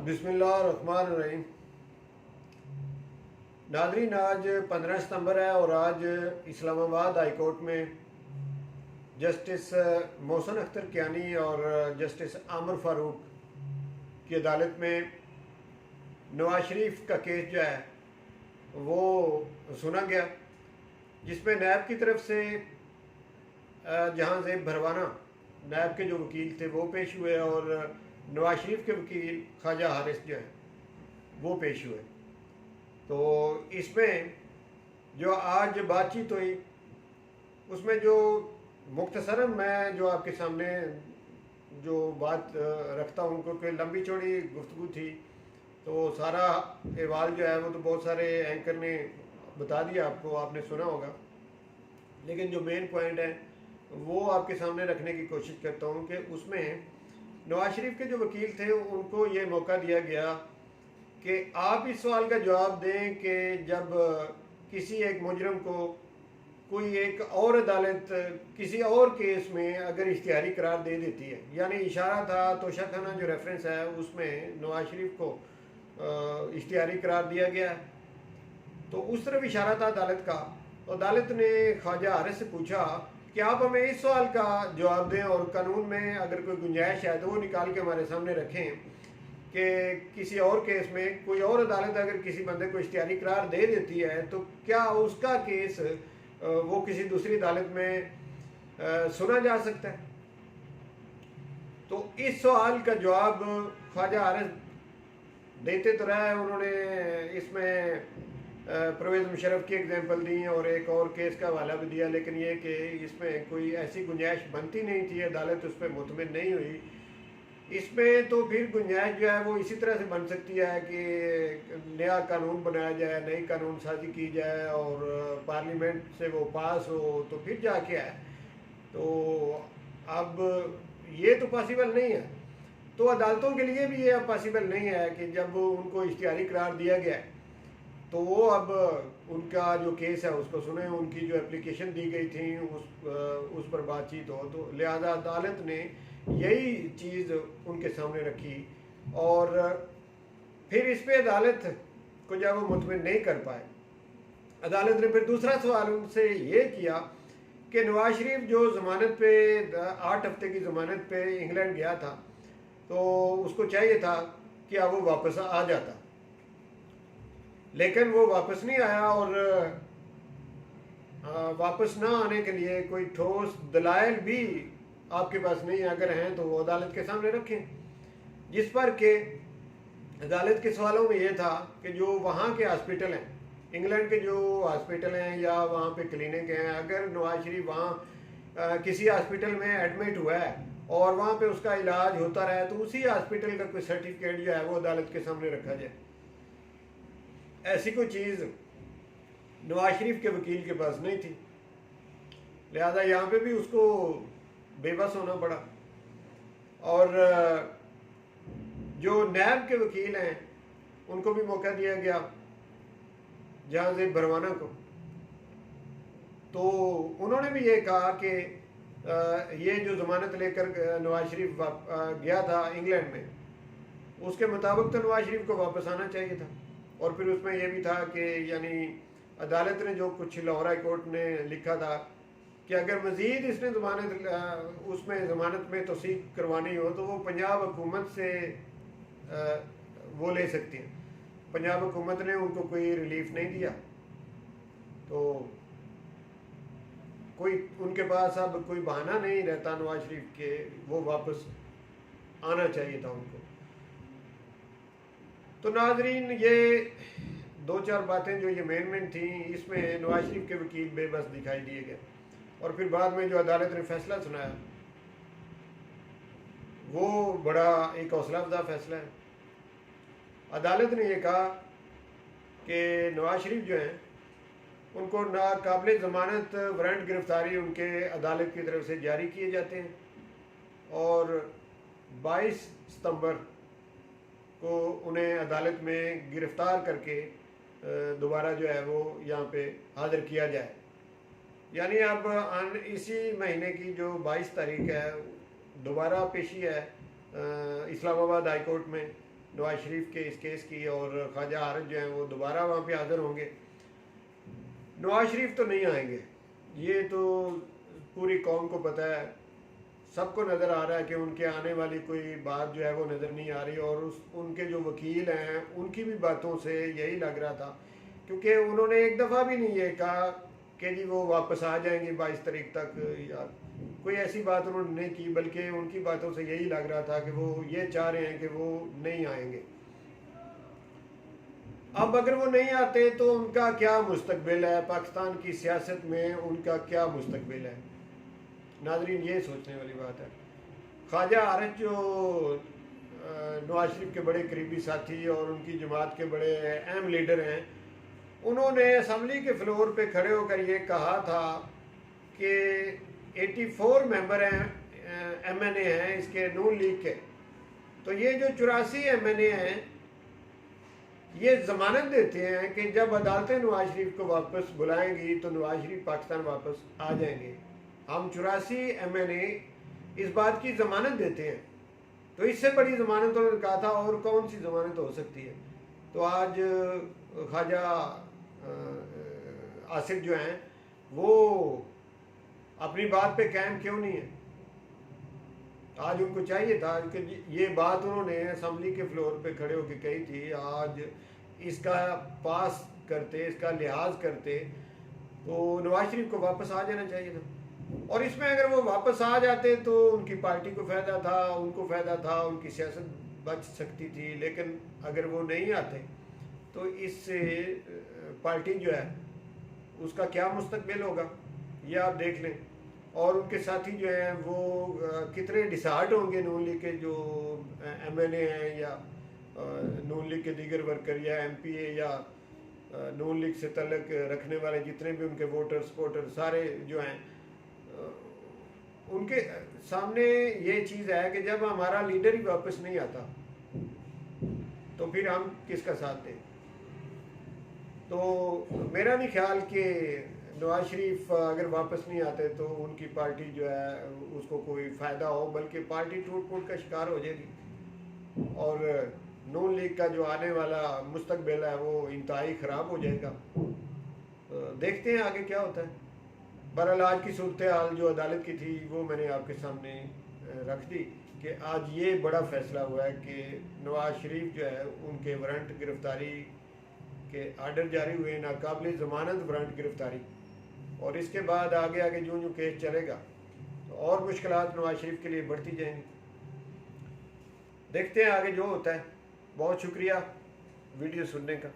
बिस्मिल्लाहिर्रहमानिर्रहीम। नाज़रीन, आज 15 सितंबर है और आज इस्लामाबाद हाई कोर्ट में जस्टिस मोहसिन अख्तर कियानी और जस्टिस आमिर फ़ारूक की अदालत में नवाज शरीफ का केस जो है वो सुना गया, जिसमें नैब की तरफ से जहां ज़ेब भरवाना नैब के जो वकील थे वो पेश हुए और नवाज शरीफ के वकील ख्वाजा हारिस जो है वो पेश हुए। तो इसमें जो आज बातचीत हुई उसमें जो मुख्तसरन मैं जो आपके सामने जो बात रखता हूँ, क्योंकि लंबी चौड़ी गुफ्तगू थी तो सारा अहवाल जो है वो तो बहुत सारे एंकर ने बता दिया आपको, आपने सुना होगा, लेकिन जो मेन पॉइंट है वो आपके सामने रखने की कोशिश करता हूँ कि उसमें नवाज शरीफ के जो वकील थे उनको ये मौका दिया गया कि आप इस सवाल का जवाब दें कि जब किसी एक मुजरम को कोई एक और अदालत किसी और केस में अगर इख्तियारी करार दे देती है, यानी इशारा था तोशाखाना जो रेफरेंस है उसमें नवाज शरीफ को इख्तियारी करार दिया गया है, तो उस तरफ इशारा था अदालत का। तो अदालत ने ख्वाजा हारिस से पूछा कि आप हमें इस सवाल का जवाब दें और कानून में अगर कोई गुंजाइश है तो वो निकाल के हमारे सामने रखें कि किसी और केस में कोई और अदालत अगर किसी बंदे को इख्तियारी करार दे देती है तो क्या उसका केस वो किसी दूसरी अदालत में सुना जा सकता है। तो इस सवाल का जवाब ख्वाजा हारिस देते तो रहे, उन्होंने इसमें परवेज़ मुशर्रफ की एग्जांपल दी और एक और केस का हवाला भी दिया, लेकिन ये कि इसमें कोई ऐसी गुंजाइश बनती नहीं थी, अदालत उस पर मुतमिन नहीं हुई। इसमें तो फिर गुंजाइश जो है वो इसी तरह से बन सकती है कि नया कानून बनाया जाए, नई कानून साजी की जाए और पार्लियामेंट से वो पास हो तो फिर जाके आए। तो अब ये तो पॉसिबल नहीं है, तो अदालतों के लिए भी ये पॉसिबल नहीं है कि जब उनको इख्तियारी करार दिया गया है तो वो अब उनका जो केस है उसको सुने, उनकी जो एप्लीकेशन दी गई थी उस पर बातचीत हो। तो लिहाजा अदालत ने यही चीज़ उनके सामने रखी और फिर इस पे अदालत को जब वो मुतमिन नहीं कर पाए, अदालत ने फिर दूसरा सवाल उनसे ये किया कि नवाज शरीफ जो ज़मानत पे 8 हफ्ते की ज़मानत पे इंग्लैंड गया था तो उसको चाहिए था कि अब वो वापस आ जाता, लेकिन वो वापस नहीं आया और वापस ना आने के लिए कोई ठोस दलाइल भी आपके पास नहीं, अगर हैं तो वो अदालत के सामने रखें। जिस पर के अदालत के सवालों में ये था कि जो वहाँ के हॉस्पिटल हैं, इंग्लैंड के जो हॉस्पिटल हैं या वहाँ पे क्लिनिक हैं, अगर नवाज शरीफ वहाँ किसी हॉस्पिटल में एडमिट हुआ है और वहाँ पे उसका इलाज होता रहा तो उसी हॉस्पिटल का कोई सर्टिफिकेट जो है वो अदालत के सामने रखा जाए। ऐसी कोई चीज़ नवाज शरीफ के वकील के पास नहीं थी, लिहाजा यहाँ पे भी उसको बेबस होना पड़ा। और जो नैब के वकील हैं उनको भी मौका दिया गया, जहाँ ज़ेब भरवाना को, तो उन्होंने भी ये कहा कि ये जो ज़मानत लेकर नवाज शरीफ गया था इंग्लैंड में, उसके मुताबिक तो नवाज शरीफ को वापस आना चाहिए था। और फिर उसमें यह भी था कि यानी अदालत ने जो कुछ लाहौर हाई कोर्ट ने लिखा था कि अगर मज़ीद इसने उसमें ज़मानत में तौसीक करवानी हो तो वो पंजाब हुकूमत से वो ले सकती हैं। पंजाब हुकूमत ने उनको कोई रिलीफ नहीं दिया, तो कोई उनके पास अब कोई बहाना नहीं रहता नवाज शरीफ के, वो वापस आना चाहिए था उनको। तो नाजरीन, ये 2-4 बातें जो ये मेन थी, इसमें नवाज शरीफ के वकील बेबस दिखाई दिए गए। और फिर बाद में जो अदालत ने फैसला सुनाया वो बड़ा एक हौसला अफजा फैसला है। अदालत ने यह कहा कि नवाज शरीफ जो हैं उनको नाकाबिल ज़मानत वारंट गिरफ्तारी उनके अदालत की तरफ से जारी किए जाते हैं और 22 सितंबर को उन्हें अदालत में गिरफ़्तार करके दोबारा जो है वो यहाँ पे हाज़िर किया जाए। यानी अब इसी महीने की जो 22 तारीख है दोबारा पेशी है इस्लामाबाद हाई कोर्ट में, नवाज शरीफ के इस केस की, और ख्वाजा आरिफ जो हैं वो दोबारा वहाँ पे हाज़िर होंगे। नवाज शरीफ तो नहीं आएंगे, ये तो पूरी कौम को पता है, सबको नज़र आ रहा है कि उनके आने वाली कोई बात जो है वो नज़र नहीं आ रही। और उनके जो वकील हैं उनकी भी बातों से यही लग रहा था, क्योंकि उन्होंने एक दफ़ा भी नहीं ये कहा कि जी वो वापस आ जाएंगे 22 तारीख तक, या कोई ऐसी बात उन्होंने नहीं की, बल्कि उनकी बातों से यही लग रहा था कि वो ये चाह रहे हैं कि वो नहीं आएंगे। अब अगर वो नहीं आते तो उनका क्या मुस्तकबिल है, पाकिस्तान की सियासत में उनका क्या मुस्तकबिल है, नाजरीन ये सोचने वाली बात है। ख्वाजा आरिफ जो नवाज शरीफ के बड़े करीबी साथी और उनकी जमात के बड़े अहम लीडर हैं, उन्होंने असम्बली के फ्लोर पे खड़े होकर ये कहा था कि 84 मेंबर हैं MNA हैं इसके नून लीग के, तो ये जो 84 MNA हैं ये ज़मानत देते हैं कि जब अदालतें नवाज शरीफ को वापस बुलाएंगी तो नवाज शरीफ पाकिस्तान वापस आ जाएंगे। हम 84 MNA इस बात की ज़मानत देते हैं। तो इससे बड़ी ज़मानत उन्होंने कहा था, और कौन सी ज़मानत हो सकती है। तो आज ख्वाजा आसिफ जो हैं वो अपनी बात पे कायम क्यों नहीं है। आज उनको चाहिए था कि ये बात उन्होंने असम्बली के फ्लोर पे खड़े होकर कही थी, आज इसका पास करते, इसका लिहाज करते तो नवाज शरीफ को वापस आ जाना चाहिए था। और इसमें अगर वो वापस आ जाते तो उनकी पार्टी को फ़ायदा था, उनको फ़ायदा था, उनकी सियासत बच सकती थी। लेकिन अगर वो नहीं आते तो इससे पार्टी जो है उसका क्या मुस्तकबिल होगा, ये आप देख लें। और उनके साथी जो हैं वो कितने डिसहार्ट होंगे, नून लीग के जो MNA हैं या नून लीग के दीगर वर्कर या MPA या नून लीग से तल्लक रखने वाले जितने भी उनके वोटर सपोर्टर सारे जो हैं, उनके सामने ये चीज़ है कि जब हमारा लीडर ही वापस नहीं आता तो फिर हम किसका साथ दें। तो मेरा नहीं ख्याल कि नवाज शरीफ अगर वापस नहीं आते तो उनकी पार्टी जो है उसको कोई फ़ायदा हो, बल्कि पार्टी टूट फूट का शिकार हो जाएगी और नून लीग का जो आने वाला मुस्तकबिल है वो इंतहाई ख़राब हो जाएगा। तो देखते हैं आगे क्या होता है। बहरहाल आज की सूरत हाल जो अदालत की थी वो मैंने आपके सामने रख दी कि आज ये बड़ा फ़ैसला हुआ है कि नवाज शरीफ जो है उनके वारंट गिरफ्तारी के आर्डर जारी हुए, नाकाबिल ज़मानत वारंट गिरफ्तारी, और इसके बाद आगे आगे जो जो केस चलेगा तो और मुश्किलात नवाज शरीफ के लिए बढ़ती जाएंगी। देखते हैं आगे जो होता है। बहुत शुक्रिया वीडियो सुनने का।